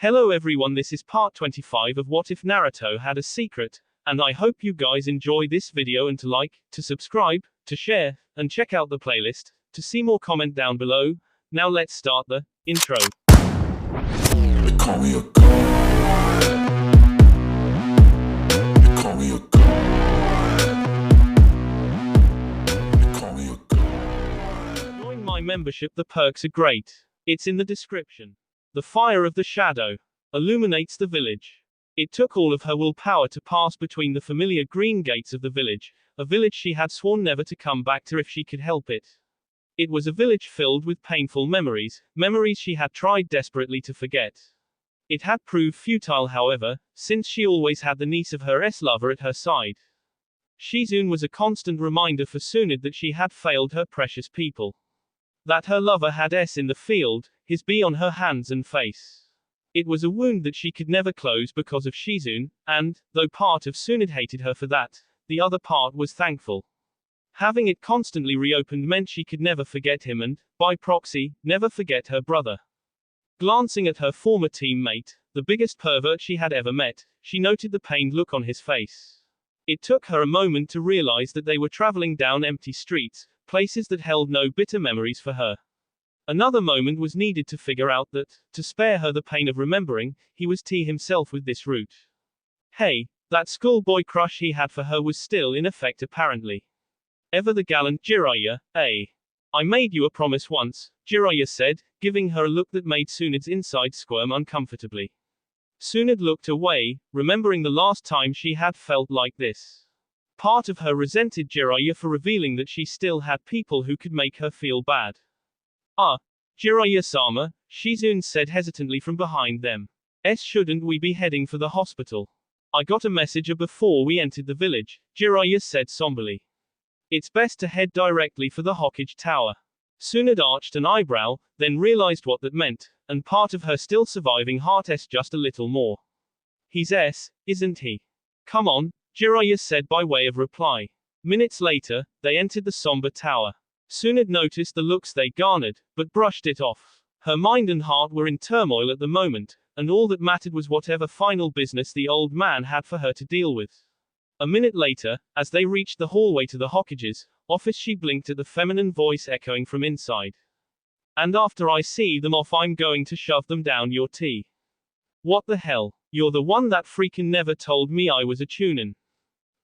Hello everyone, this is part 25 of What If Naruto Had a Secret, and I hope you guys enjoy this video and to like, to subscribe, to share, and check out the playlist, to see more comment down below. Now let's start the intro. They call me a god. They call me a god. They call me a god. Join my membership, the perks are great. It's in the description. The fire of the shadow illuminates the village. It took all of her willpower to pass between the familiar green gates of the village, a village she had sworn never to come back to if she could help it. It was a village filled with painful memories, memories she had tried desperately to forget. It had proved futile, however, since she always had the niece of her lover at her side. Shizune was a constant reminder for Tsunade that she had failed her precious people. That her lover had in the field, his B on her hands and face. It was a wound that she could never close because of Shizune, and, though part of Tsunade hated her for that, the other part was thankful. Having it constantly reopened meant she could never forget him and, by proxy, never forget her brother. Glancing at her former teammate, the biggest pervert she had ever met, she noted the pained look on his face. It took her a moment to realize that they were traveling down empty streets, places that held no bitter memories for her. Another moment was needed to figure out that, to spare her the pain of remembering, he was himself with this route. Hey, that schoolboy crush he had for her was still in effect apparently. Ever the gallant Jiraiya, I made you a promise once, Jiraiya said, giving her a look that made Tsunade's inside squirm uncomfortably. Tsunade looked away, remembering the last time she had felt like this. Part of her resented Jiraiya for revealing that she still had people who could make her feel bad. Jiraiya-sama, Shizune said hesitantly from behind them. Shouldn't we be heading for the hospital? I got a message before we entered the village, Jiraiya said somberly. It's best to head directly for the Hokage Tower. Tsunade arched an eyebrow, then realized what that meant, and part of her still surviving heart just a little more. He's isn't he? Come on, Jiraiya said by way of reply. Minutes later, they entered the somber tower. Tsunade noticed the looks they garnered, but brushed it off. Her mind and heart were in turmoil at the moment, and all that mattered was whatever final business the old man had for her to deal with. A minute later, as they reached the hallway to the Hokage's office, she blinked at the feminine voice echoing from inside. And after I see them off, I'm going to shove them down your tea. What the hell? You're the one that freaking never told me I was a chunin.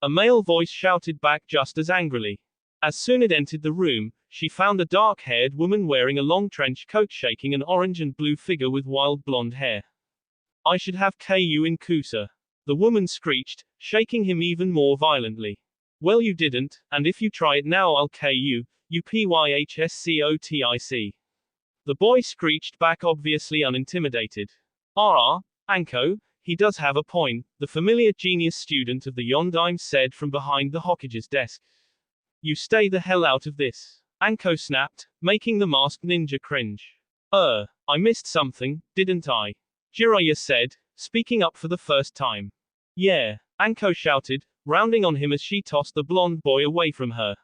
A male voice shouted back just as angrily. As Tsunade entered the room, she found a dark-haired woman wearing a long trench coat shaking an orange and blue figure with wild blonde hair. I should have KU in Kusa. The woman screeched, shaking him even more violently. Well, you didn't, and if you try it now I'll KU, you PYHSCOTIC. The boy screeched back, obviously unintimidated. Anko, he does have a point, the familiar genius student of the Yondaime said from behind the Hokage's desk. You stay the hell out of this. Anko snapped, making the masked ninja cringe. I missed something, didn't I? Jiraiya said, speaking up for the first time. Yeah, Anko shouted, rounding on him as she tossed the blonde boy away from her.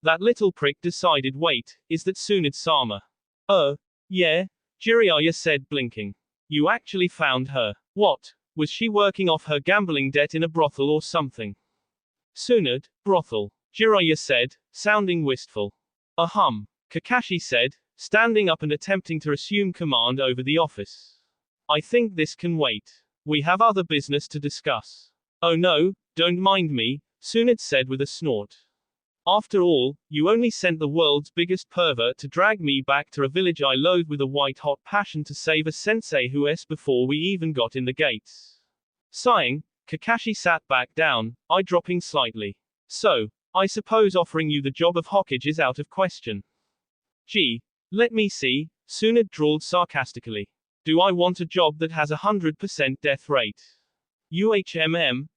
That little prick decided, wait, is that Tsunade-sama? Yeah, Jiraiya said, blinking. You actually found her. What? Was she working off her gambling debt in a brothel or something? Tsunade, brothel, Jiraiya said, sounding wistful. Kakashi said, standing up and attempting to assume command over the office. I think this can wait. We have other business to discuss. Oh no, don't mind me, Tsunade said with a snort. After all, you only sent the world's biggest pervert to drag me back to a village I loathe with a white-hot passion to save a sensei before we even got in the gates. Sighing, Kakashi sat back down, eye dropping slightly. So, I suppose offering you the job of Hokage is out of question. Gee, let me see, Tsunade drawled sarcastically. Do I want a job that has 100% death rate?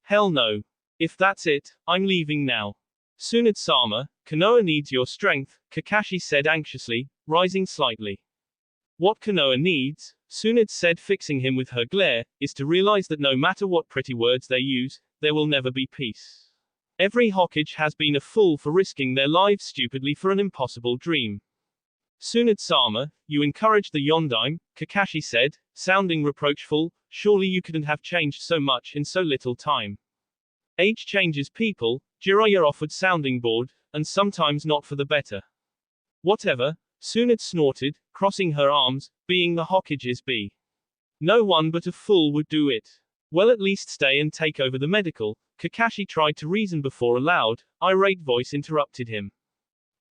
Hell no. If that's it, I'm leaving now. Tsunade-sama, Konoha needs your strength, Kakashi said anxiously, rising slightly. What Konoha needs, Tsunade said, fixing him with her glare, is to realize that no matter what pretty words they use, there will never be peace. Every Hokage has been a fool for risking their lives stupidly for an impossible dream. Tsunade-sama, you encouraged the Yondaime, Kakashi said, sounding reproachful. Surely you couldn't have changed so much in so little time. Age changes people, Jiraiya offered sounding bored, and sometimes not for the better. Whatever, Tsunade snorted, crossing her arms, being the Hokage's bee. No one but a fool would do it. Well, at least stay and take over the medical, Kakashi tried to reason before a loud, irate voice interrupted him.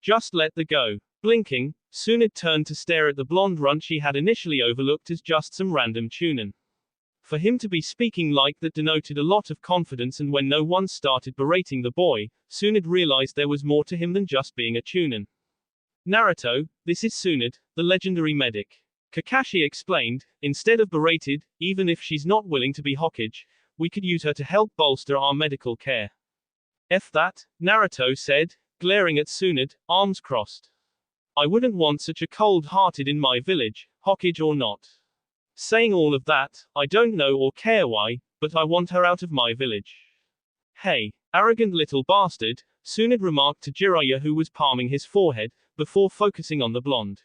Just let the go. Blinking, Tsunade turned to stare at the blonde runt she had initially overlooked as just some random chunin. For him to be speaking like that denoted a lot of confidence, and when no one started berating the boy, Tsunade realized there was more to him than just being a chunin. Naruto, this is Tsunade, the legendary medic. Kakashi explained, instead of berated, even if she's not willing to be Hokage, we could use her to help bolster our medical care. F that, Naruto said, glaring at Tsunade, arms crossed. I wouldn't want such a cold-hearted in my village, Hokage or not. Saying all of that, I don't know or care why, but I want her out of my village. Hey, arrogant little bastard, Tsunade remarked to Jiraiya, who was palming his forehead, before focusing on the blonde.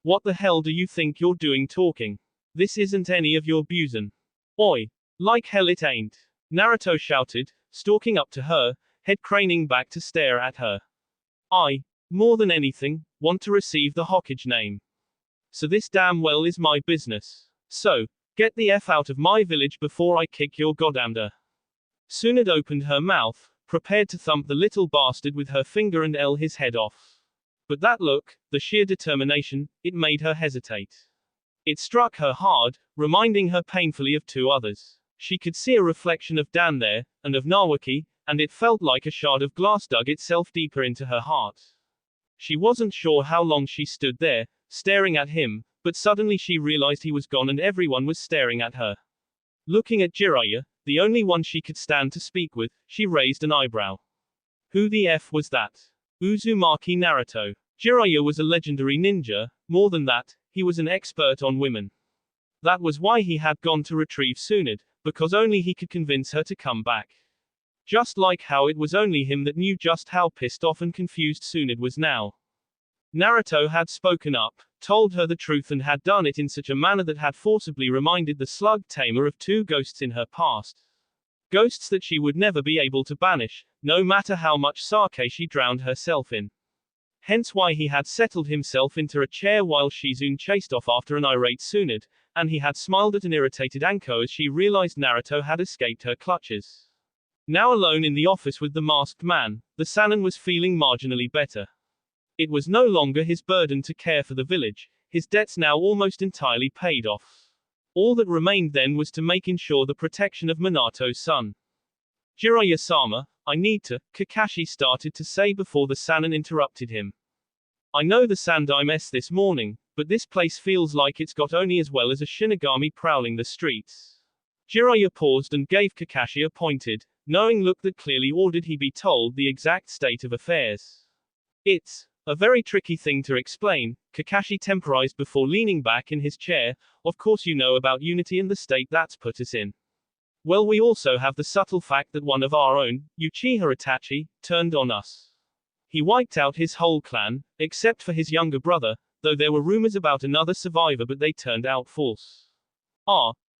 What the hell do you think you're doing talking? This isn't any of your busin. Oi. Like hell it ain't. Naruto shouted, stalking up to her, head craning back to stare at her. I, more than anything, want to receive the Hokage name. So this damn well is my business. So, get the F out of my village before I kick your goddamn. Tsunade opened her mouth, prepared to thump the little bastard with her finger and L his head off. But that look, the sheer determination, it made her hesitate. It struck her hard, reminding her painfully of two others. She could see a reflection of Dan there, and of Nawaki, and it felt like a shard of glass dug itself deeper into her heart. She wasn't sure how long she stood there, staring at him, but suddenly she realized he was gone and everyone was staring at her. Looking at Jiraiya, the only one she could stand to speak with, she raised an eyebrow. Who the F was that? Uzumaki Naruto. Jiraiya was a legendary ninja, more than that, he was an expert on women. That was why he had gone to retrieve Tsunade, because only he could convince her to come back. Just like how it was only him that knew just how pissed off and confused Tsunade was now. Naruto had spoken up, told her the truth, and had done it in such a manner that had forcibly reminded the slug tamer of two ghosts in her past. Ghosts that she would never be able to banish, no matter how much sake she drowned herself in. Hence why he had settled himself into a chair while Shizune chased off after an irate Tsunade, and he had smiled at an irritated Anko as she realized Naruto had escaped her clutches. Now alone in the office with the masked man, the Sannin was feeling marginally better. It was no longer his burden to care for the village, his debts now almost entirely paid off. All that remained then was to make ensure the protection of Minato's son. Jiraiya-sama, I need to, Kakashi started to say before the Sannin interrupted him. I know the Sandaime's this morning, but this place feels like it's got only as well as a Shinigami prowling the streets. Jiraiya paused and gave Kakashi a pointed, knowing look that clearly ordered he be told the exact state of affairs. It's a very tricky thing to explain, Kakashi temporized before leaning back in his chair. Of course you know about unity and the state that's put us in. Well, we also have the subtle fact that one of our own, Uchiha Itachi, turned on us. He wiped out his whole clan, except for his younger brother, though there were rumors about another survivor but they turned out false.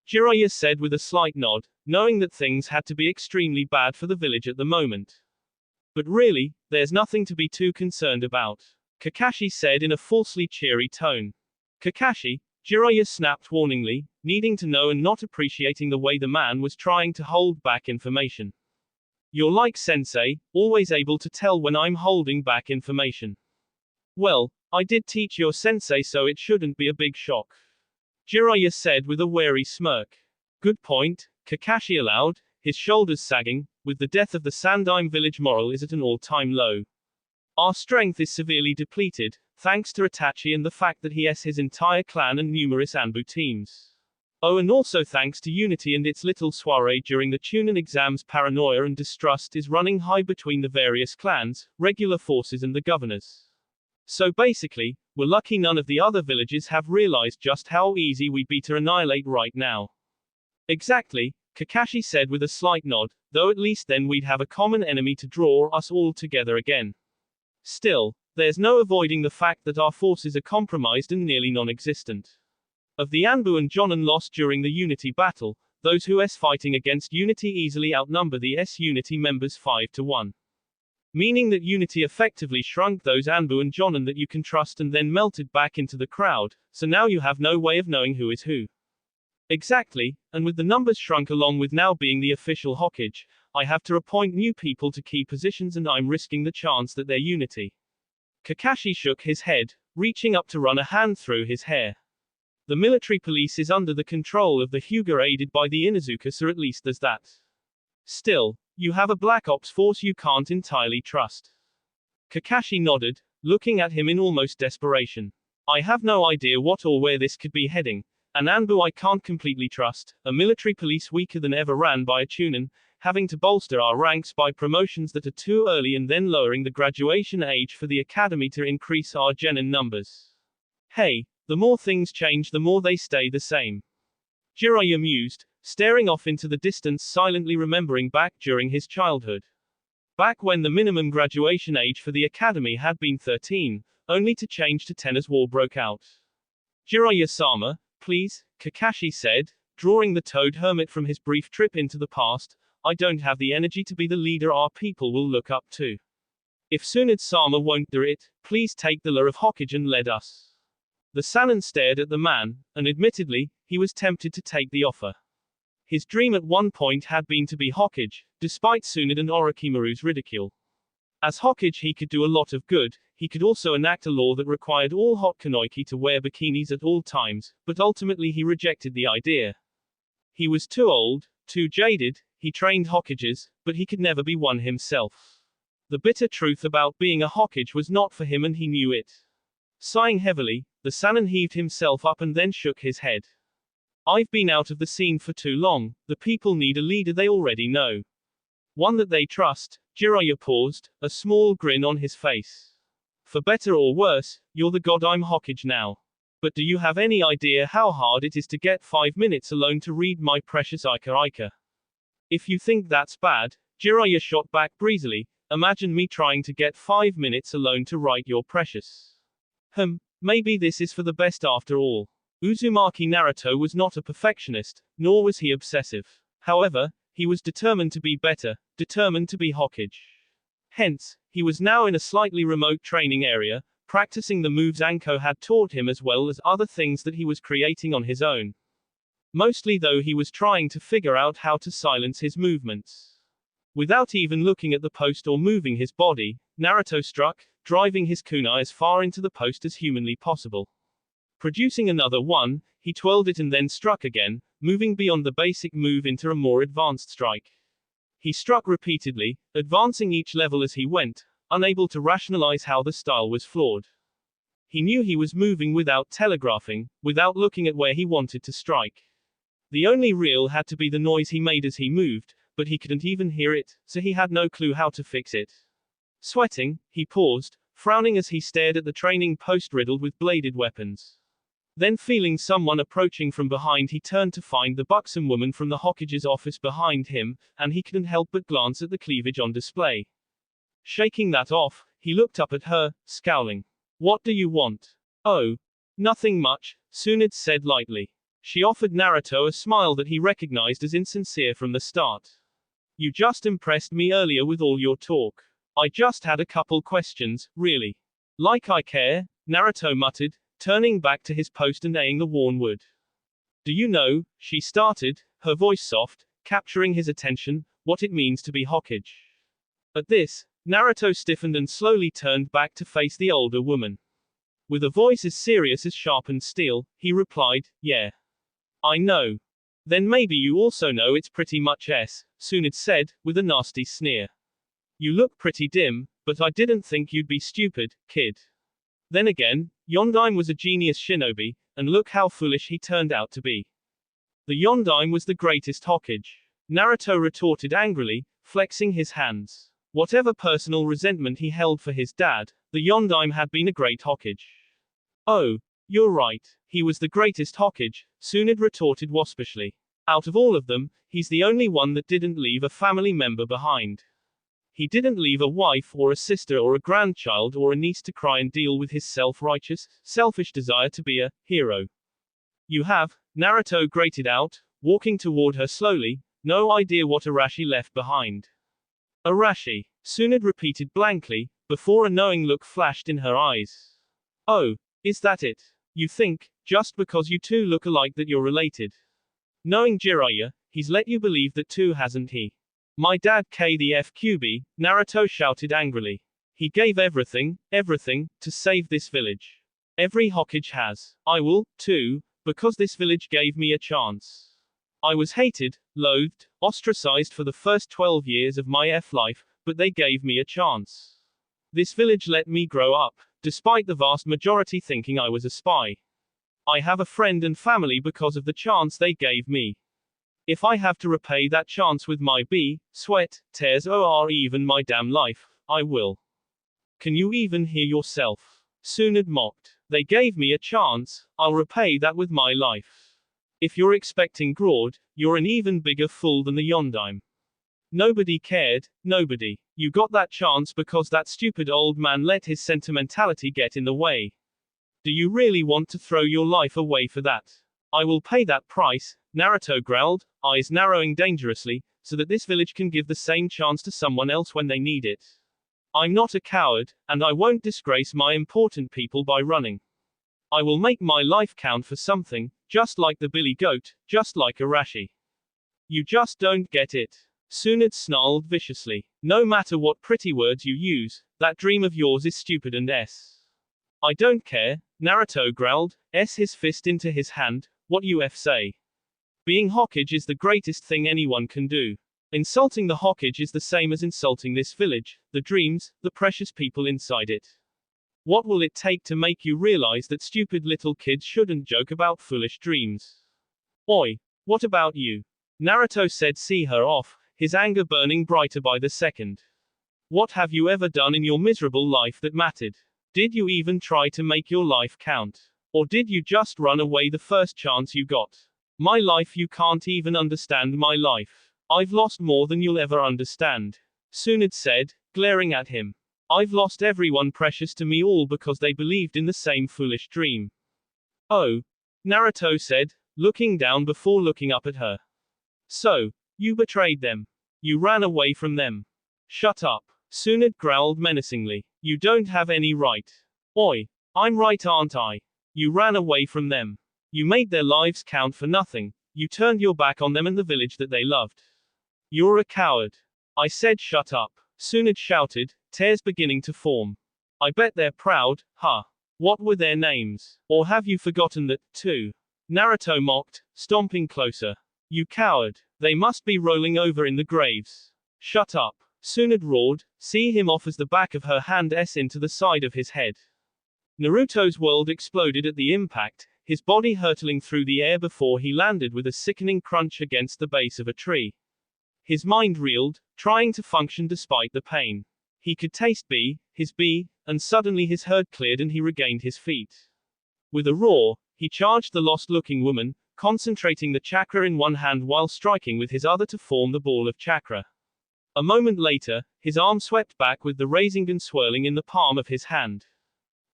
Jiraiya said with a slight nod, knowing that things had to be extremely bad for the village at the moment. But really, there's nothing to be too concerned about, Kakashi said in a falsely cheery tone. Kakashi, Jiraiya snapped warningly, needing to know and not appreciating the way the man was trying to hold back information. You're like Sensei, always able to tell when I'm holding back information. Well, I did teach your Sensei, so it shouldn't be a big shock, Jiraiya said with a wary smirk. Good point, Kakashi allowed, his shoulders sagging. With the death of the Sandaime village, morale is at an all-time low. Our strength is severely depleted, thanks to Itachi and the fact that he has his entire clan and numerous Anbu teams. Oh, and also thanks to Unity and its little soiree during the Chunin exams. Paranoia and distrust is running high between the various clans, regular forces and the governors. So basically, we're lucky none of the other villages have realized just how easy we'd be to annihilate right now. Exactly, Kakashi said with a slight nod, though at least then we'd have a common enemy to draw us all together again. Still, There's no avoiding the fact that our forces are compromised and nearly non-existent. Of the Anbu and Jonin lost during the Unity battle, those who S fighting against Unity easily outnumber the S Unity members 5 to 1. Meaning that Unity effectively shrunk those Anbu and Jonin that you can trust and then melted back into the crowd, so now you have no way of knowing who is who. Exactly, and with the numbers shrunk along with now being the official Hokage, I have to appoint new people to key positions and I'm risking the chance that they're Unity. Kakashi shook his head, reaching up to run a hand through his hair. The military police is under the control of the Hyuga aided by the Inuzuka, so at least there's that. Still, you have a black ops force you can't entirely trust. Kakashi nodded, looking at him in almost desperation. I have no idea what or where this could be heading. An Anbu I can't completely trust, a military police weaker than ever ran by a Chunin, having to bolster our ranks by promotions that are too early and then lowering the graduation age for the academy to increase our genin numbers. Hey, the more things change the more they stay the same. Jiraiya mused, staring off into the distance silently remembering back during his childhood. Back when the minimum graduation age for the academy had been 13, only to change to 10 as war broke out. Jiraiya-sama, please, Kakashi said, drawing the toad hermit from his brief trip into the past, I don't have the energy to be the leader our people will look up to. If Tsunade-sama won't do it, please take the lure of Hokage and lead us. The Sannin stared at the man, and admittedly, he was tempted to take the offer. His dream at one point had been to be Hokage, despite Tsunade and Orochimaru's ridicule. As Hokage he could do a lot of good, he could also enact a law that required all Hokage to wear bikinis at all times, but ultimately he rejected the idea. He was too old, too jaded, he trained Hokages, but he could never be one himself. The bitter truth about being a Hokage was not for him and he knew it. Sighing heavily, the Sannin heaved himself up and then shook his head. I've been out of the scene for too long, the people need a leader they already know. One that they trust. Jiraiya paused, a small grin on his face. For better or worse, you're the god I'm Hokage now. But do you have any idea how hard it is to get 5 minutes alone to read my precious Ika? If you think that's bad, Jiraiya shot back breezily, imagine me trying to get 5 minutes alone to write your precious. Maybe this is for the best after all. Uzumaki Naruto was not a perfectionist, nor was he obsessive. However, he was determined to be better, determined to be Hokage. Hence, he was now in a slightly remote training area, practicing the moves Anko had taught him as well as other things that he was creating on his own. Mostly though he was trying to figure out how to silence his movements. Without even looking at the post or moving his body, Naruto struck, driving his kunai as far into the post as humanly possible. Producing another one, he twirled it and then struck again, moving beyond the basic move into a more advanced strike. He struck repeatedly, advancing each level as he went, unable to rationalize how the style was flawed. He knew he was moving without telegraphing, without looking at where he wanted to strike. The only real had to be the noise he made as he moved, but he couldn't even hear it, so he had no clue how to fix it. Sweating, he paused, frowning as he stared at the training post riddled with bladed weapons. Then feeling someone approaching from behind he turned to find the buxom woman from the Hokage's office behind him, and he couldn't help but glance at the cleavage on display. Shaking that off, he looked up at her, scowling. What do you want? Oh. Nothing much, Tsunade said lightly. She offered Naruto a smile that he recognized as insincere from the start. You just impressed me earlier with all your talk. I just had a couple questions, really. Like I care, Naruto muttered, turning back to his post and eyeing the worn wood. Do you know, she started, her voice soft, capturing his attention, what it means to be Hokage? At this, Naruto stiffened and slowly turned back to face the older woman. With a voice as serious as sharpened steel, he replied, yeah. I know. Then maybe you also know it's pretty much Tsunade said, with a nasty sneer. You look pretty dim, but I didn't think you'd be stupid, kid. Then again, Yondaime was a genius shinobi, and look how foolish he turned out to be. The Yondaime was the greatest Hokage. Naruto retorted angrily, flexing his hands. Whatever personal resentment he held for his dad, the Yondaime had been a great Hokage. Oh, you're right, he was the greatest Hokage, Tsunade retorted waspishly. Out of all of them, he's the only one that didn't leave a family member behind. He didn't leave a wife or a sister or a grandchild or a niece to cry and deal with his self-righteous, selfish desire to be a hero. You have, Naruto grated out, walking toward her slowly, no idea what Arashi left behind. Arashi, Tsunade repeated blankly, before a knowing look flashed in her eyes. Oh, is that it? You think, just because you two look alike that you're related? Knowing Jiraiya, he's let you believe that too, hasn't he? My dad K the FQB, Naruto shouted angrily. He gave everything, to save this village. Every Hokage has. I will, too, because this village gave me a chance. I was hated, loathed, ostracized for the first 12 years of my life, but they gave me a chance. This village let me grow up, despite the vast majority thinking I was a spy. I have a friend and family because of the chance they gave me. If I have to repay that chance with my sweat, tears or even my damn life, I will. Can you even hear yourself? Tsunade mocked. They gave me a chance, I'll repay that with my life. If you're expecting Grodd, you're an even bigger fool than the Yondaime. Nobody cared, nobody. You got that chance because that stupid old man let his sentimentality get in the way. Do you really want to throw your life away for that? I will pay that price, Naruto growled, eyes narrowing dangerously, so that this village can give the same chance to someone else when they need it. I'm not a coward, and I won't disgrace my important people by running. I will make my life count for something, just like the Billy Goat, just like Arashi. You just don't get it. Tsunade snarled viciously. No matter what pretty words you use, that dream of yours is stupid and I don't care, Naruto growled, his fist into his hand, what you say. Being Hokage is the greatest thing anyone can do. Insulting the Hokage is the same as insulting this village, the dreams, the precious people inside it. What will it take to make you realize that stupid little kids shouldn't joke about foolish dreams? Oi, what about you? Naruto said, see her off, his anger burning brighter by the second. What have you ever done in your miserable life that mattered? Did you even try to make your life count? Or did you just run away the first chance you got? My life, you can't even understand my life. I've lost more than you'll ever understand. Tsunade said, glaring at him. I've lost everyone precious to me all because they believed in the same foolish dream. Oh, Naruto said, looking down before looking up at her. So, you betrayed them. You ran away from them. Shut up. Tsunade growled menacingly. You don't have any right. Oi, I'm right, aren't I? You ran away from them. You made their lives count for nothing. You turned your back on them and the village that they loved. You're a coward. I said shut up. Tsunade shouted, tears beginning to form. I bet they're proud, huh? What were their names? Or have you forgotten that, too? Naruto mocked, stomping closer. You coward. They must be rolling over in the graves. Shut up. Tsunade roared, see him off as the back of her hand into the side of his head. Naruto's world exploded at the impact, his body hurtling through the air before he landed with a sickening crunch against the base of a tree. His mind reeled, trying to function despite the pain. He could taste his and suddenly his hurt cleared and he regained his feet. With a roar, he charged the lost-looking woman, concentrating the chakra in one hand while striking with his other to form the ball of chakra. A moment later, his arm swept back with the Rasengan swirling in the palm of his hand.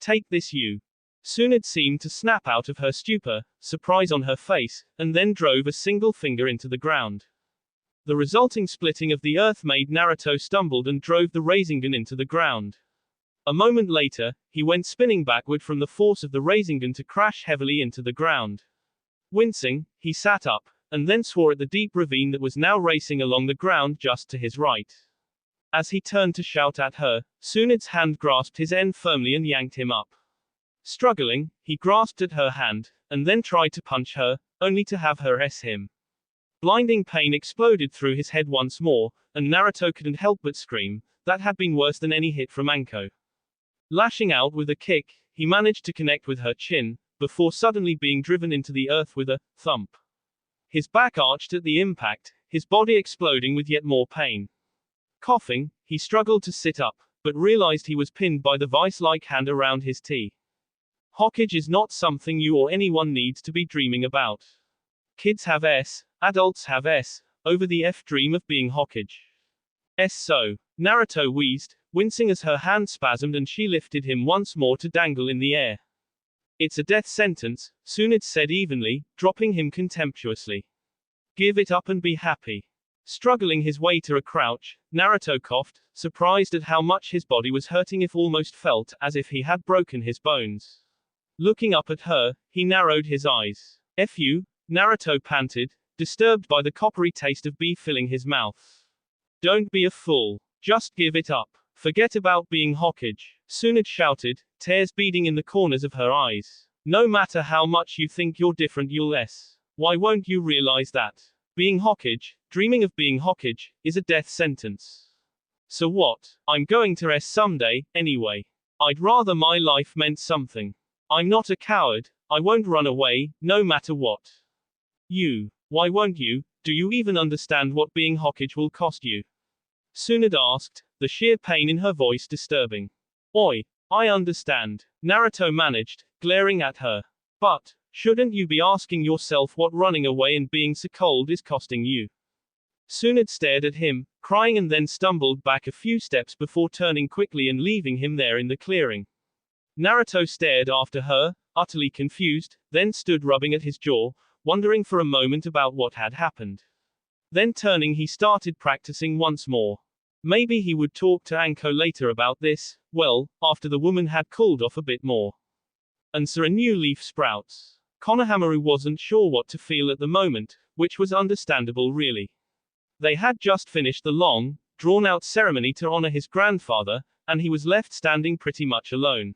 Take this, you. Tsunade seemed to snap out of her stupor, surprise on her face, and then drove a single finger into the ground. The resulting splitting of the earth made Naruto stumbled and drove the Rasengan into the ground. A moment later, he went spinning backward from the force of the Rasengan to crash heavily into the ground. Wincing, he sat up, and then swore at the deep ravine that was now racing along the ground just to his right. As he turned to shout at her, Tsunade's hand grasped his end firmly and yanked him up. Struggling, he grasped at her hand, and then tried to punch her, only to have her him. Blinding pain exploded through his head once more, and Naruto couldn't help but scream. That had been worse than any hit from Anko. Lashing out with a kick, he managed to connect with her chin, before suddenly being driven into the earth with a thump. His back arched at the impact, his body exploding with yet more pain. Coughing, he struggled to sit up, but realized he was pinned by the vice-like hand around his T. Hokage is not something you or anyone needs to be dreaming about. Kids have adults have over the dream of being Hokage. So. Naruto wheezed, wincing as her hand spasmed and she lifted him once more to dangle in the air. It's a death sentence, Tsunade said evenly, dropping him contemptuously. Give it up and be happy. Struggling his way to a crouch, Naruto coughed, surprised at how much his body was hurting, if almost felt as if he had broken his bones. Looking up at her, he narrowed his eyes. F you, Naruto panted, disturbed by the coppery taste of beef filling his mouth. Don't be a fool. Just give it up. Forget about being Hokage, Tsunade shouted, tears beading in the corners of her eyes. No matter how much you think you're different, you'll less. Why won't you realize that? Being Hokage, dreaming of being Hokage, is a death sentence. So what? I'm going to S someday, anyway. I'd rather my life meant something. I'm not a coward, I won't run away, no matter what. You. Why won't you? Do you even understand what being Hokage will cost you? Tsunade asked, the sheer pain in her voice disturbing. Oi, I understand, Naruto managed, glaring at her. But, shouldn't you be asking yourself what running away and being so cold is costing you? Tsunade stared at him, crying, and then stumbled back a few steps before turning quickly and leaving him there in the clearing. Naruto stared after her, utterly confused, then stood rubbing at his jaw, wondering for a moment about what had happened. Then turning, he started practicing once more. Maybe he would talk to Anko later about this, well, after the woman had cooled off a bit more. And so a new leaf sprouts. Konohamaru wasn't sure what to feel at the moment, which was understandable really. They had just finished the long, drawn-out ceremony to honor his grandfather, and he was left standing pretty much alone.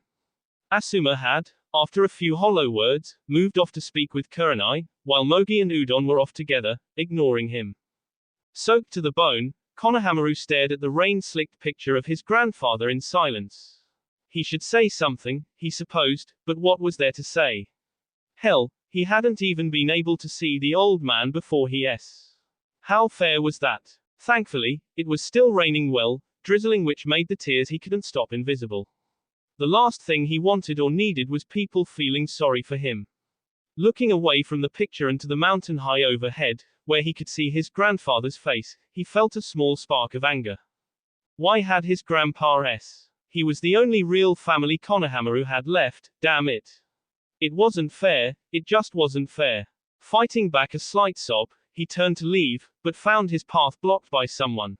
Asuma had, after a few hollow words, moved off to speak with Kurenai, while Mogi and Udon were off together, ignoring him. Soaked to the bone, Konohamaru stared at the rain-slicked picture of his grandfather in silence. He should say something, he supposed, but what was there to say? Hell, he hadn't even been able to see the old man before he. How fair was that? Thankfully, it was still raining well, drizzling, which made the tears he couldn't stop invisible. The last thing he wanted or needed was people feeling sorry for him. Looking away from the picture and to the mountain high overhead, where he could see his grandfather's face, he felt a small spark of anger. Why had his grandpa? He was the only real family Konohamaru had left, damn it. It wasn't fair, it just wasn't fair. Fighting back a slight sob, he turned to leave, but found his path blocked by someone.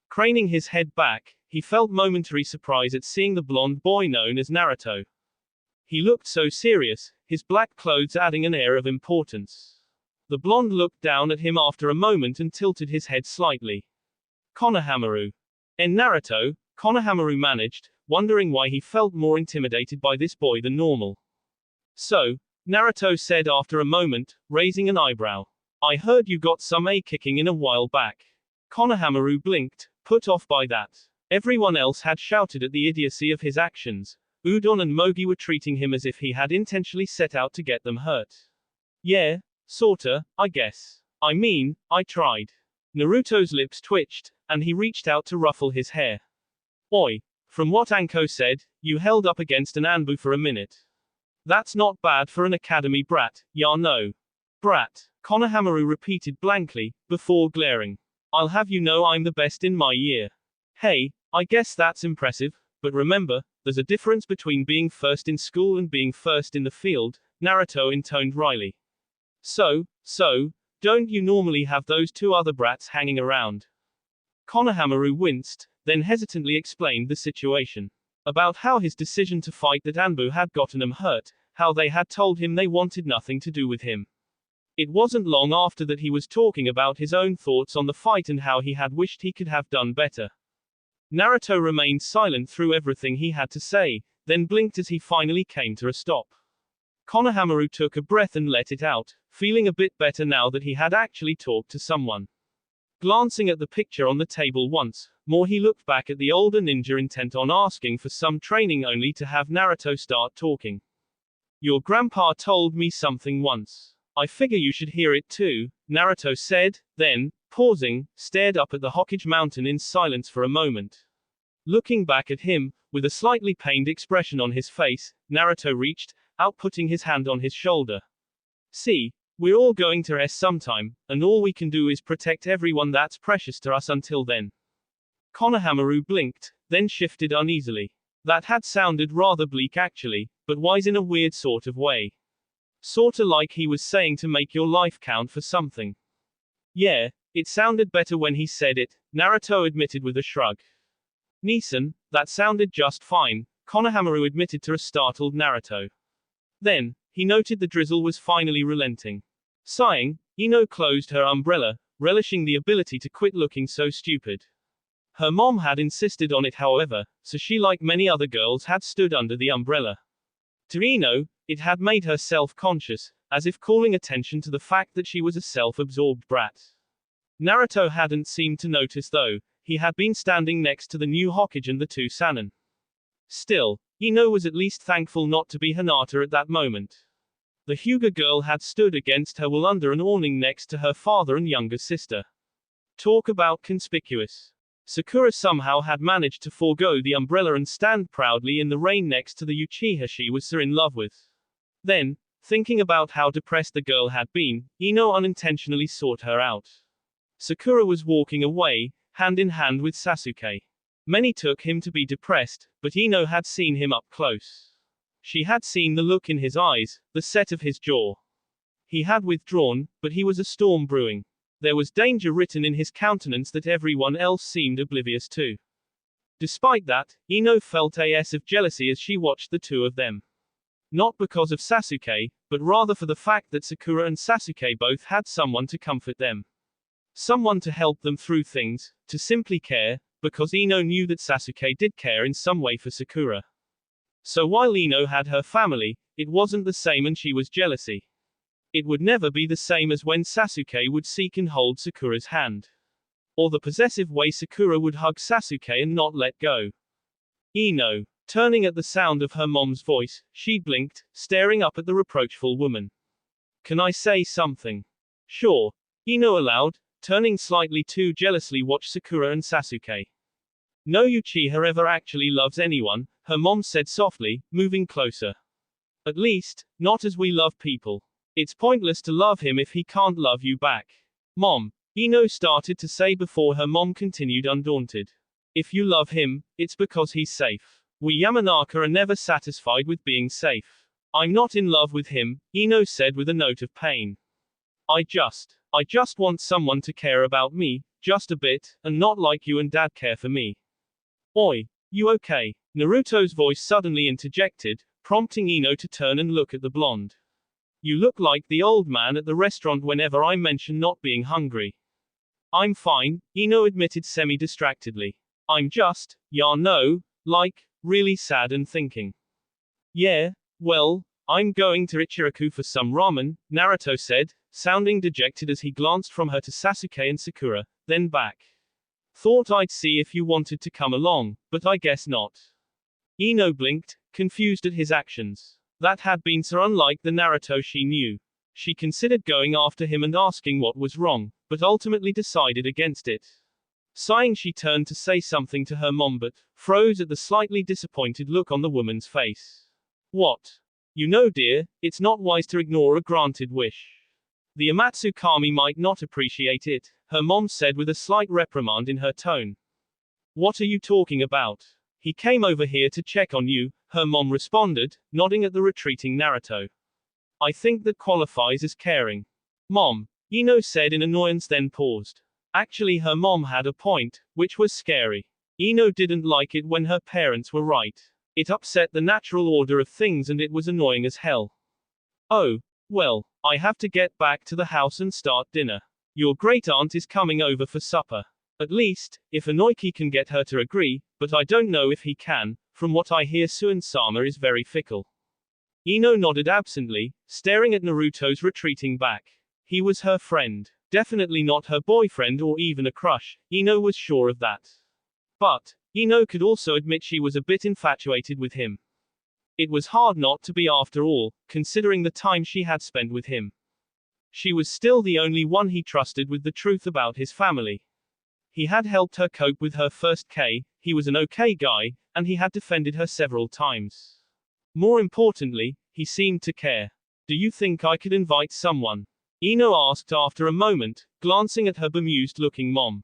Craning his head back, he felt momentary surprise at seeing the blonde boy known as Naruto. He looked so serious, his black clothes adding an air of importance. The blonde looked down at him after a moment and tilted his head slightly. Konohamaru. Naruto, Konohamaru managed, wondering why he felt more intimidated by this boy than normal. So, Naruto said after a moment, raising an eyebrow. I heard you got some kicking in a while back. Konohamaru blinked, put off by that. Everyone else had shouted at the idiocy of his actions. Udon and Mogi were treating him as if he had intentionally set out to get them hurt. Yeah, sorta, I guess. I mean, I tried. Naruto's lips twitched, and he reached out to ruffle his hair. Oi. From what Anko said, you held up against an Anbu for a minute. That's not bad for an academy brat, ya no. Brat, Konohamaru repeated blankly, before glaring. I'll have you know I'm the best in my year. Hey, I guess that's impressive, but remember, there's a difference between being first in school and being first in the field, Naruto intoned wryly. So, don't you normally have those two other brats hanging around? Konohamaru winced, then hesitantly explained the situation. About how his decision to fight that Anbu had gotten him hurt, how they had told him they wanted nothing to do with him. It wasn't long after that he was talking about his own thoughts on the fight and how he had wished he could have done better. Naruto remained silent through everything he had to say, then blinked as he finally came to a stop. Konohamaru took a breath and let it out, feeling a bit better now that he had actually talked to someone. Glancing at the picture on the table once more, he looked back at the older ninja, intent on asking for some training, only to have Naruto start talking. Your grandpa told me something once. I figure you should hear it too, Naruto said, then, pausing, stared up at the Hokage mountain in silence for a moment. Looking back at him, with a slightly pained expression on his face, Naruto reached out, putting his hand on his shoulder. See, we're all going to rest sometime, and all we can do is protect everyone that's precious to us until then. Konohamaru blinked, then shifted uneasily. That had sounded rather bleak actually, but wise in a weird sort of way. Sorta like he was saying to make your life count for something. Yeah, it sounded better when he said it, Naruto admitted with a shrug. Nissan, that sounded just fine, Konohamaru admitted to a startled Naruto. Then, he noted the drizzle was finally relenting. Sighing, Ino closed her umbrella, relishing the ability to quit looking so stupid. Her mom had insisted on it however, so she like many other girls had stood under the umbrella. To Ino, it had made her self-conscious, as if calling attention to the fact that she was a self-absorbed brat. Naruto hadn't seemed to notice though, he had been standing next to the new Hokage and the two Sannin. Still, Ino was at least thankful not to be Hinata at that moment. The Hyuga girl had stood against her will under an awning next to her father and younger sister. Talk about conspicuous. Sakura somehow had managed to forego the umbrella and stand proudly in the rain next to the Uchiha she was so in love with. Then, thinking about how depressed the girl had been, Ino unintentionally sought her out. Sakura was walking away, hand in hand with Sasuke. Many took him to be depressed, but Ino had seen him up close. She had seen the look in his eyes, the set of his jaw. He had withdrawn, but he was a storm brewing. There was danger written in his countenance that everyone else seemed oblivious to. Despite that, Ino felt a sense of jealousy as she watched the two of them. Not because of Sasuke, but rather for the fact that Sakura and Sasuke both had someone to comfort them. Someone to help them through things, to simply care, because Ino knew that Sasuke did care in some way for Sakura. So while Ino had her family, it wasn't the same and she was jealousy. It would never be the same as when Sasuke would seek and hold Sakura's hand. Or the possessive way Sakura would hug Sasuke and not let go. Ino. Turning at the sound of her mom's voice, she blinked, staring up at the reproachful woman. Can I say something? Sure. Ino allowed, turning slightly too jealously watch Sakura and Sasuke. No Uchiha ever actually loves anyone, her mom said softly, moving closer. At least, not as we love people. It's pointless to love him if he can't love you back. Mom, Ino started to say before her mom continued undaunted. If you love him, it's because he's safe. We Yamanaka are never satisfied with being safe. I'm not in love with him, Ino said with a note of pain. I just want someone to care about me, just a bit, and not like you and dad care for me. Oi, you okay? Naruto's voice suddenly interjected, prompting Ino to turn and look at the blonde. You look like the old man at the restaurant whenever I mention not being hungry. I'm fine, Ino admitted semi-distractedly. I'm just, like, really sad and thinking. Yeah, well, I'm going to Ichiraku for some ramen, Naruto said, sounding dejected as he glanced from her to Sasuke and Sakura, then back. Thought I'd see if you wanted to come along, but I guess not. Ino blinked, confused at his actions. That had been so unlike the Naruto she knew. She considered going after him and asking what was wrong, but ultimately decided against it. Sighing, she turned to say something to her mom but froze at the slightly disappointed look on the woman's face. What? You know, dear, it's not wise to ignore a granted wish. The Amatsu Kami might not appreciate it, her mom said with a slight reprimand in her tone. What are you talking about? He came over here to check on you, her mom responded, nodding at the retreating Naruto. I think that qualifies as caring. Mom, Ino said in annoyance, then paused. Actually, her mom had a point, which was scary. Ino didn't like it when her parents were right. It upset the natural order of things and it was annoying as hell. Oh, well, I have to get back to the house and start dinner. Your great aunt is coming over for supper. At least, if Inoiki can get her to agree, but I don't know if he can. From what I hear, Suin-sama is very fickle. Ino nodded absently, staring at Naruto's retreating back. He was her friend. Definitely not her boyfriend or even a crush, Ino was sure of that. But, Ino could also admit she was a bit infatuated with him. It was hard not to be after all, considering the time she had spent with him. She was still the only one he trusted with the truth about his family. He had helped her cope with her first K, he was an okay guy, and he had defended her several times. More importantly, he seemed to care. Do you think I could invite someone? Ino asked after a moment, glancing at her bemused-looking mom.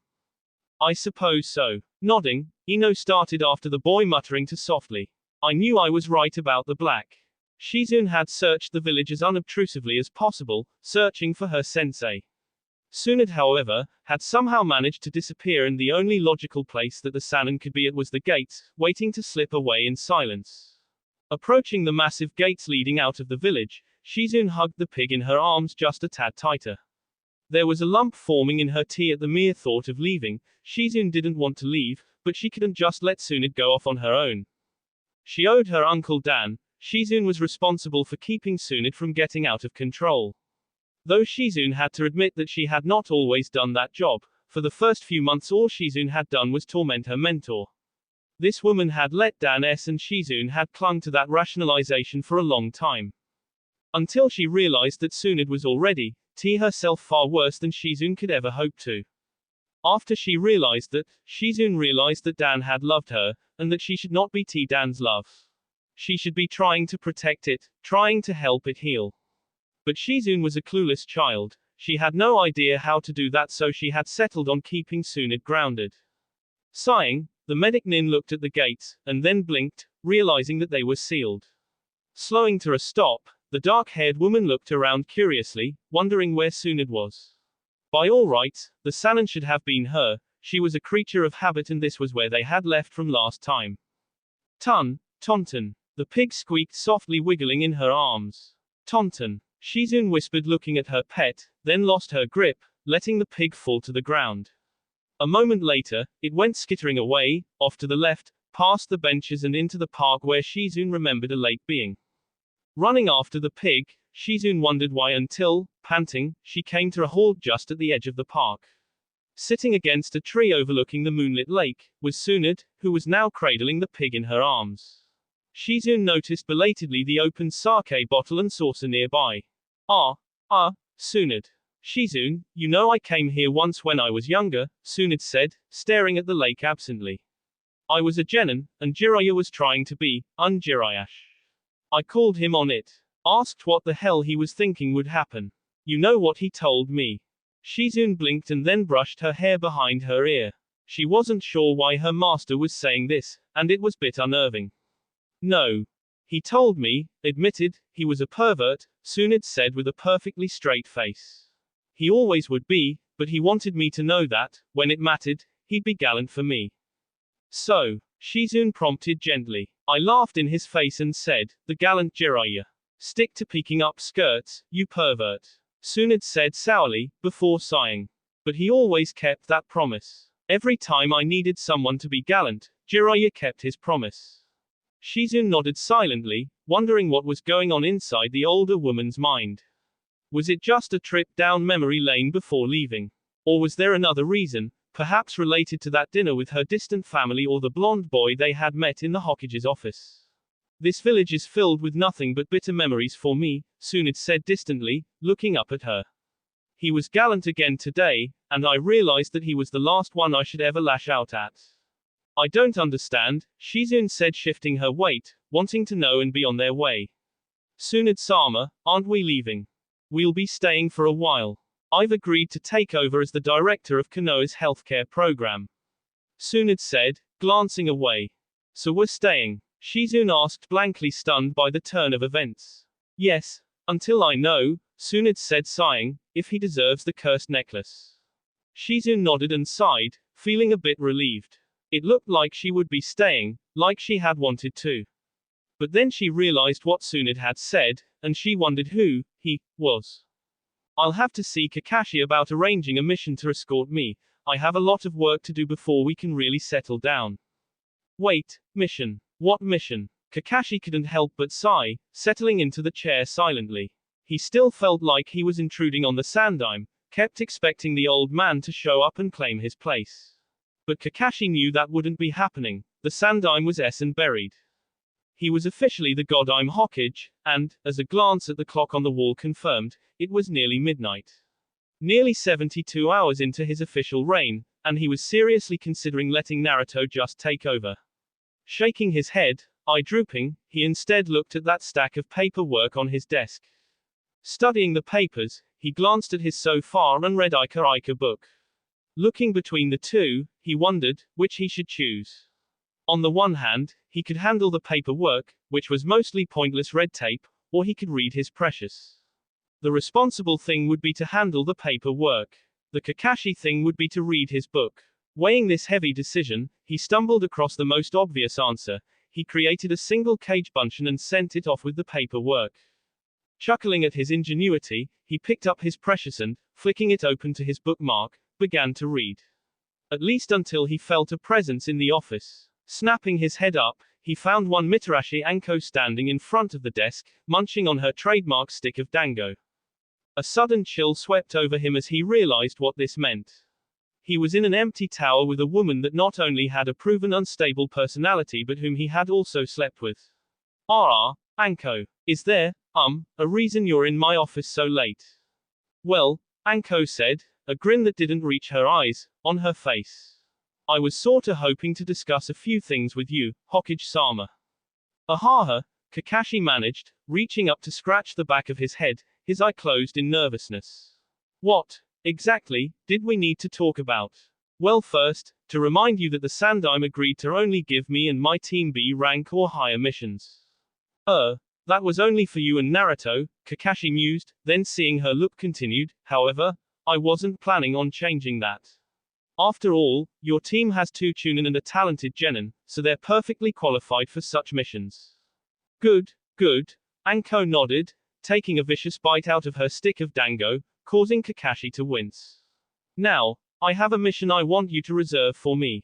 I suppose so. Nodding, Ino started after the boy muttering to softly. I knew I was right about the black. Shizune had searched the village as unobtrusively as possible, searching for her sensei. Tsunade, however, had somehow managed to disappear, and the only logical place that the Sannin could be at was the gates, waiting to slip away in silence. Approaching the massive gates leading out of the village, Shizune hugged the pig in her arms just a tad tighter. There was a lump forming in her tea at the mere thought of leaving. Shizune didn't want to leave, but she couldn't just let Tsunade go off on her own. She owed her Uncle Dan. Shizune was responsible for keeping Tsunade from getting out of control. Though Shizune had to admit that she had not always done that job, for the first few months all Shizune had done was torment her mentor. This woman had let Dan S, and Shizune had clung to that rationalization for a long time. Until she realized that Tsunade was already, herself far worse than Shizune could ever hope to. After she realized that, Shizune realized that Dan had loved her, and that she should not be Dan's love. She should be trying to protect it, trying to help it heal. But Shizune was a clueless child. She had no idea how to do that, so she had settled on keeping Tsunade grounded. Sighing, the medic Nin looked at the gates, and then blinked, realizing that they were sealed. Slowing to a stop, the dark-haired woman looked around curiously, wondering where Tsunade was. By all rights, the Sannin should have been her. She was a creature of habit, and this was where they had left from last time. Tonton. The pig squeaked softly, wiggling in her arms. Tonton. Shizune whispered, looking at her pet, then lost her grip, letting the pig fall to the ground. A moment later, it went skittering away, off to the left, past the benches and into the park where Shizune remembered a lake being. Running after the pig, Shizune wondered why until, panting, she came to a halt just at the edge of the park. Sitting against a tree overlooking the moonlit lake, was Tsunade, who was now cradling the pig in her arms. Shizune noticed belatedly the open sake bottle and saucer nearby. Tsunade. Shizune, you know I came here once when I was younger, Tsunade said, staring at the lake absently. I was a genin, and Jiraiya was trying to be, Jiraiyash. I called him on it. Asked what the hell he was thinking would happen. You know what he told me. Shizune blinked and then brushed her hair behind her ear. She wasn't sure why her master was saying this, and it was a bit unnerving. No. He told me, admitted, he was a pervert, Tsunade said with a perfectly straight face. He always would be, but he wanted me to know that, when it mattered, he'd be gallant for me. So, Shizune prompted gently. I laughed in his face and said, the gallant Jiraiya. Stick to peeking up skirts, you pervert. Tsunade said sourly, before sighing. But he always kept that promise. Every time I needed someone to be gallant, Jiraiya kept his promise. Shizune nodded silently, wondering what was going on inside the older woman's mind. Was it just a trip down memory lane before leaving? Or was there another reason, perhaps related to that dinner with her distant family or the blonde boy they had met in the Hokage's office? This village is filled with nothing but bitter memories for me, Tsunade said distantly, looking up at her. He was gallant again today, and I realized that he was the last one I should ever lash out at. I don't understand, Shizune said, shifting her weight, wanting to know and be on their way. Tsunade-sama, aren't we leaving? We'll be staying for a while. I've agreed to take over as the director of Konoha's healthcare program. Tsunade said, glancing away. So we're staying? Shizune asked, blankly stunned by the turn of events. Yes, until I know, Tsunade said, sighing, if he deserves the cursed necklace. Shizune nodded and sighed, feeling a bit relieved. It looked like she would be staying, like she had wanted to. But then she realized what Tsunade had said, and she wondered who he was. I'll have to see Kakashi about arranging a mission to escort me. I have a lot of work to do before we can really settle down. Wait, mission? What mission? Kakashi couldn't help but sigh, settling into the chair silently. He still felt like he was intruding on the Sandaime, kept expecting the old man to show up and claim his place. But Kakashi knew that wouldn't be happening. The Sandaime was and buried. He was officially the Godime Hokage, and, as a glance at the clock on the wall confirmed, it was nearly midnight. Nearly 72 hours into his official reign, and he was seriously considering letting Naruto just take over. Shaking his head, eye drooping, he instead looked at that stack of paperwork on his desk. Studying the papers, he glanced at his so far unread Ika book. Looking between the two, he wondered which he should choose. On the one hand, he could handle the paperwork, which was mostly pointless red tape, or he could read his precious. The responsible thing would be to handle the paperwork. The Kakashi thing would be to read his book. Weighing this heavy decision, he stumbled across the most obvious answer. He created a single cage bunchen and sent it off with the paperwork. Chuckling at his ingenuity, he picked up his precious and, flicking it open to his bookmark, began to read. At least until he felt a presence in the office. Snapping his head up, he found one Mitarashi Anko standing in front of the desk, munching on her trademark stick of dango. A sudden chill swept over him as he realized what this meant. He was in an empty tower with a woman that not only had a proven unstable personality but whom he had also slept with. Anko. Is there, a reason you're in my office so late? Well, Anko said, a grin that didn't reach her eyes, on her face. I was sorta hoping to discuss a few things with you, Hokage-sama. Ahaha, Kakashi managed, reaching up to scratch the back of his head, his eye closed in nervousness. What, exactly, did we need to talk about? Well, first, to remind you that the Sandaime agreed to only give me and my team B rank or higher missions. That was only for you and Naruto, Kakashi mused, then seeing her look continued, however, I wasn't planning on changing that. After all, your team has 2 Chunin and a talented genin, so they're perfectly qualified for such missions. Good, Anko nodded, taking a vicious bite out of her stick of dango, causing Kakashi to wince. Now, I have a mission I want you to reserve for me.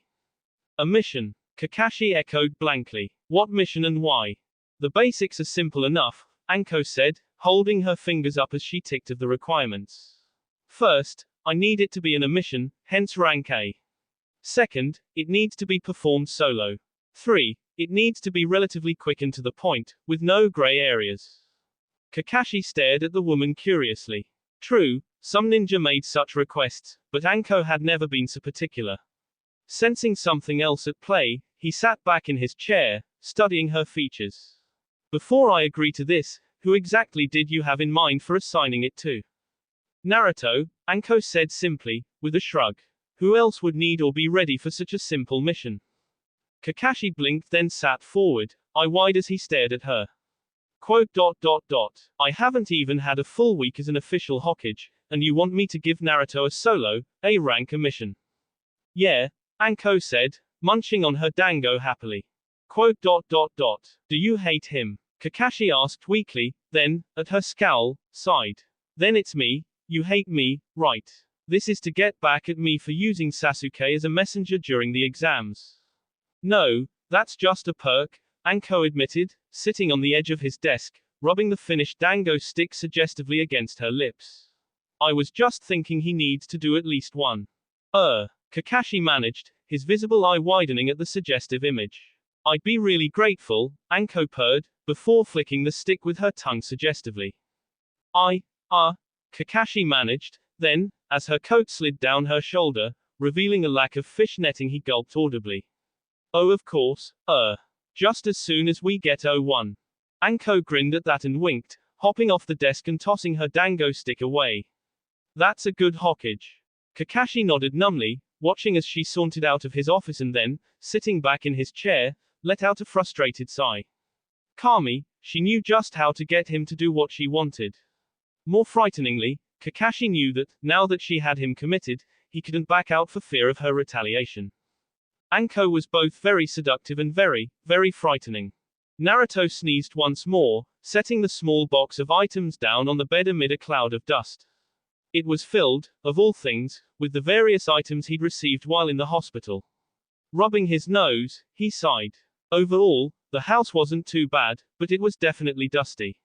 A mission? Kakashi echoed blankly. What mission and why? The basics are simple enough, Anko said, holding her fingers up as she ticked of the requirements. First, I need it to be in a mission, hence rank A. Second, it needs to be performed solo. 3. It needs to be relatively quick and to the point, with no gray areas. Kakashi stared at the woman curiously. True, some ninja made such requests, but Anko had never been so particular. Sensing something else at play, he sat back in his chair, studying her features. Before I agree to this, who exactly did you have in mind for assigning it to? Naruto, Anko said simply, with a shrug. Who else would need or be ready for such a simple mission? Kakashi blinked then sat forward, eye-wide as he stared at her. Quote. I haven't even had a full week as an official Hokage, and you want me to give Naruto a solo, A rank a mission? Yeah, Anko said, munching on her dango happily. Quote. Do you hate him? Kakashi asked weakly, then, at her scowl, sighed. Then it's me, you hate me, right? This is to get back at me for using Sasuke as a messenger during the exams. No, that's just a perk, Anko admitted, sitting on the edge of his desk, rubbing the finished dango stick suggestively against her lips. I was just thinking he needs to do at least one. Kakashi managed, his visible eye widening at the suggestive image. I'd be really grateful, Anko purred, before flicking the stick with her tongue suggestively. Kakashi managed, then, as her coat slid down her shoulder, revealing a lack of fish netting he gulped audibly. Oh of course, just as soon as we get O1. Anko grinned at that and winked, hopping off the desk and tossing her dango stick away. That's a good Hokage. Kakashi nodded numbly, watching as she sauntered out of his office and then, sitting back in his chair, let out a frustrated sigh. Calmly, she knew just how to get him to do what she wanted. More frighteningly, Kakashi knew that, now that she had him committed, he couldn't back out for fear of her retaliation. Anko was both very seductive and very, very frightening. Naruto sneezed once more, setting the small box of items down on the bed amid a cloud of dust. It was filled, of all things, with the various items he'd received while in the hospital. Rubbing his nose, he sighed. Overall, the house wasn't too bad, but it was definitely dusty.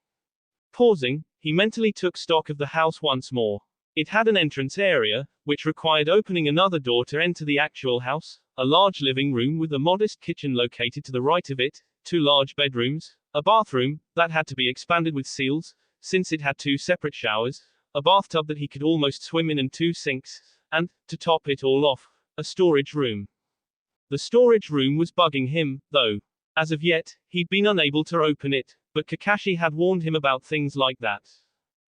Pausing, he mentally took stock of the house once more. It had an entrance area, which required opening another door to enter the actual house, a large living room with a modest kitchen located to the right of it, 2 large bedrooms, a bathroom, that had to be expanded with seals, since it had 2 separate showers, a bathtub that he could almost swim in and 2 sinks, and, to top it all off, a storage room. The storage room was bugging him, though. As of yet, he'd been unable to open it, but Kakashi had warned him about things like that.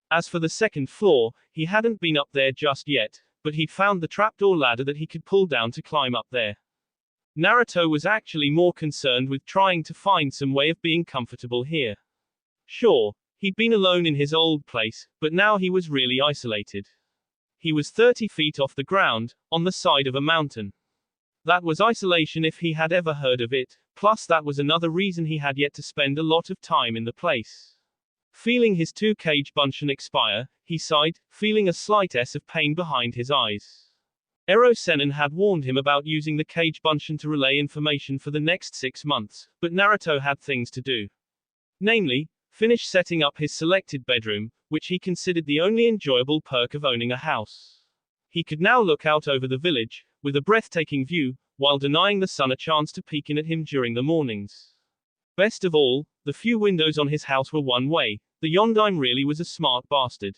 As for the second floor, he hadn't been up there just yet, but he'd found the trapdoor ladder that he could pull down to climb up there. Naruto was actually more concerned with trying to find some way of being comfortable here. Sure, he'd been alone in his old place, but now he was really isolated. He was 30 feet off the ground, on the side of a mountain. That was isolation if he had ever heard of it, plus that was another reason he had yet to spend a lot of time in the place. Feeling his 2 kage bunchen expire, he sighed, feeling a slight of pain behind his eyes. Ero Sennin had warned him about using the kage bunchen to relay information for the next 6 months, but Naruto had things to do. Namely, finish setting up his selected bedroom, which he considered the only enjoyable perk of owning a house. He could now look out over the village, with a breathtaking view, while denying the sun a chance to peek in at him during the mornings. Best of all, the few windows on his house were one way. The Yondaime really was a smart bastard.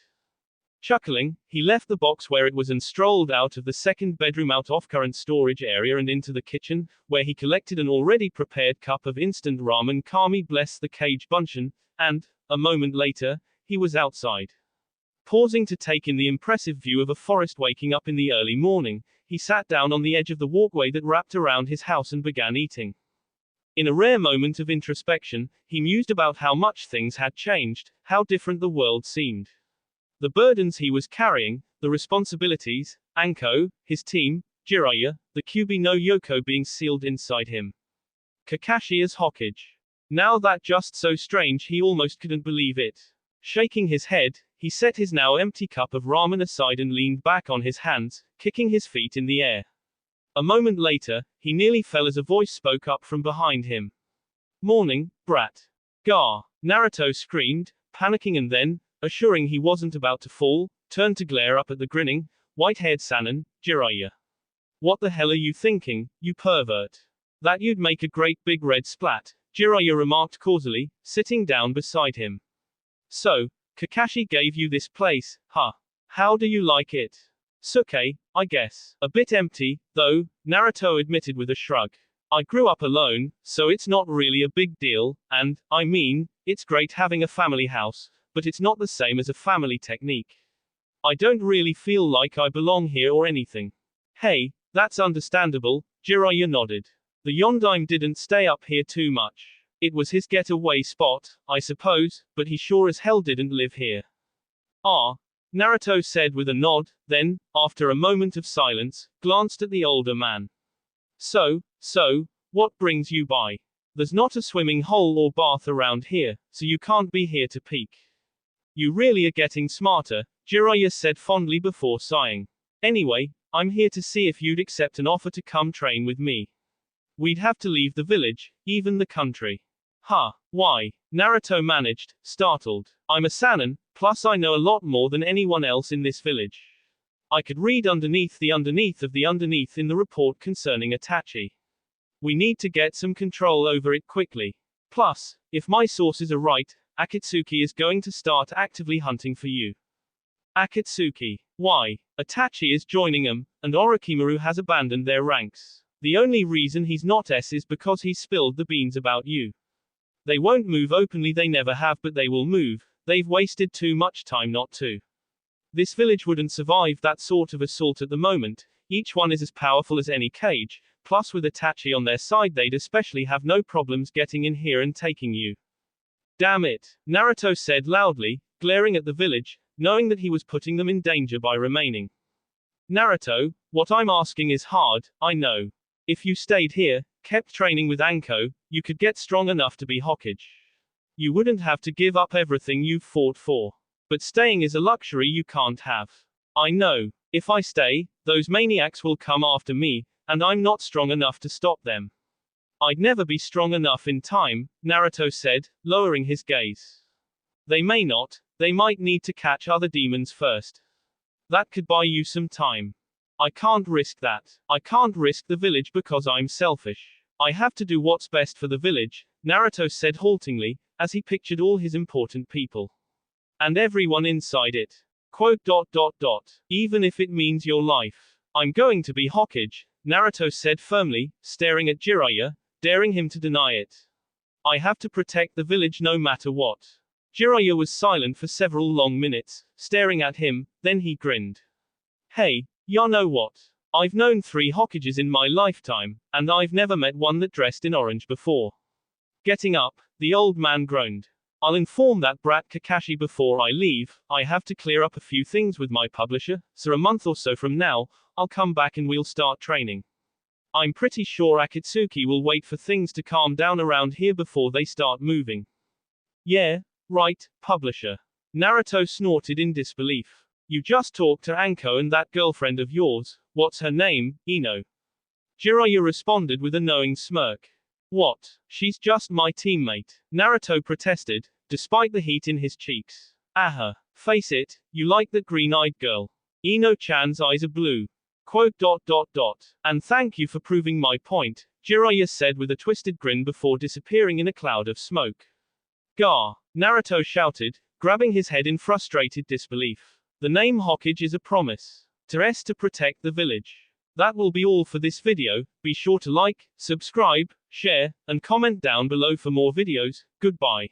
Chuckling, he left the box where it was and strolled out of the second bedroom out off current storage area and into the kitchen, where he collected an already prepared cup of instant ramen. Kami blessed the kage bunchen, and, a moment later, he was outside. Pausing to take in the impressive view of a forest waking up in the early morning, he sat down on the edge of the walkway that wrapped around his house and began eating. In a rare moment of introspection, he mused about how much things had changed, how different the world seemed. The burdens he was carrying, the responsibilities, Anko, his team, Jiraiya, the Kyuubi no Yoko being sealed inside him. Kakashi as Hokage. Now that just so strange he almost couldn't believe it. Shaking his head, he set his now empty cup of ramen aside and leaned back on his hands, kicking his feet in the air. A moment later, he nearly fell as a voice spoke up from behind him. "Morning, brat." "Gar!" Naruto screamed, panicking, and then, assuring he wasn't about to fall, turned to glare up at the grinning, white-haired Sannin, Jiraiya. "What the hell are you thinking, you pervert? That you'd make a great big red splat," Jiraiya remarked causally, sitting down beside him. "So, Kakashi gave you this place, huh? How do you like it?" "Suke, I guess. A bit empty, though," Naruto admitted with a shrug. "I grew up alone, so it's not really a big deal, and, I mean, it's great having a family house, but it's not the same as a family technique. I don't really feel like I belong here or anything." "Hey, that's understandable," Jiraiya nodded. "The Yondaime didn't stay up here too much. It was his getaway spot, I suppose, but he sure as hell didn't live here." "Ah," Naruto said with a nod, then, after a moment of silence, glanced at the older man. So, what brings you by? There's not a swimming hole or bath around here, so you can't be here to peek." "You really are getting smarter," Jiraiya said fondly before sighing. "Anyway, I'm here to see if you'd accept an offer to come train with me. We'd have to leave the village, even the country." "Huh, why?" Naruto managed, startled. "I'm a Sannin, plus I know a lot more than anyone else in this village. I could read underneath the underneath of the underneath in the report concerning Itachi. We need to get some control over it quickly. Plus, if my sources are right, Akatsuki is going to start actively hunting for you." "Akatsuki? Why? Itachi is joining them, and Orochimaru has abandoned their ranks. The only reason he's not is because he spilled the beans about you. They won't move openly, they never have, but they will move. They've wasted too much time not to. This village wouldn't survive that sort of assault at the moment. Each one is as powerful as any cage, plus with Itachi on their side they'd especially have no problems getting in here and taking you." "Damn it," Naruto said loudly, glaring at the village, knowing that he was putting them in danger by remaining. "Naruto, what I'm asking is hard, I know. If you stayed here, kept training with Anko, you could get strong enough to be Hokage. You wouldn't have to give up everything you've fought for. But staying is a luxury you can't have. I know. If I stay, those maniacs will come after me, and I'm not strong enough to stop them." "I'd never be strong enough in time," Naruto said, lowering his gaze. "They may not, they might need to catch other demons first. That could buy you some time. I can't risk that. I can't risk the village because I'm selfish. I have to do what's best for the village," Naruto said haltingly, as he pictured all his important people. "And everyone inside it. Quote. Even if it means your life. I'm going to be Hokage," Naruto said firmly, staring at Jiraiya, daring him to deny it. "I have to protect the village no matter what." Jiraiya was silent for several long minutes, staring at him, then he grinned. "Hey, Ya know what? I've known 3 Hokages in my lifetime, and I've never met one that dressed in orange before. Getting up, the old man groaned. I'll inform that brat Kakashi before I leave. I have to clear up a few things with my publisher, so a month or so from now, I'll come back and we'll start training. I'm pretty sure Akatsuki will wait for things to calm down around here before they start moving. Yeah, right, publisher. Naruto snorted in disbelief. You just talked to Anko and that girlfriend of yours, what's her name, Ino? Jiraiya responded with a knowing smirk. What? She's just my teammate, Naruto protested, despite the heat in his cheeks. Aha, face it, you like that green-eyed girl. Ino-chan's eyes are blue. Quote. And thank you for proving my point, Jiraiya said with a twisted grin before disappearing in a cloud of smoke. Gah! Naruto shouted, grabbing his head in frustrated disbelief. The name Hokage is a promise to protect the village. That will be all for this video. Be sure to like, subscribe, share, and comment down below for more videos. Goodbye.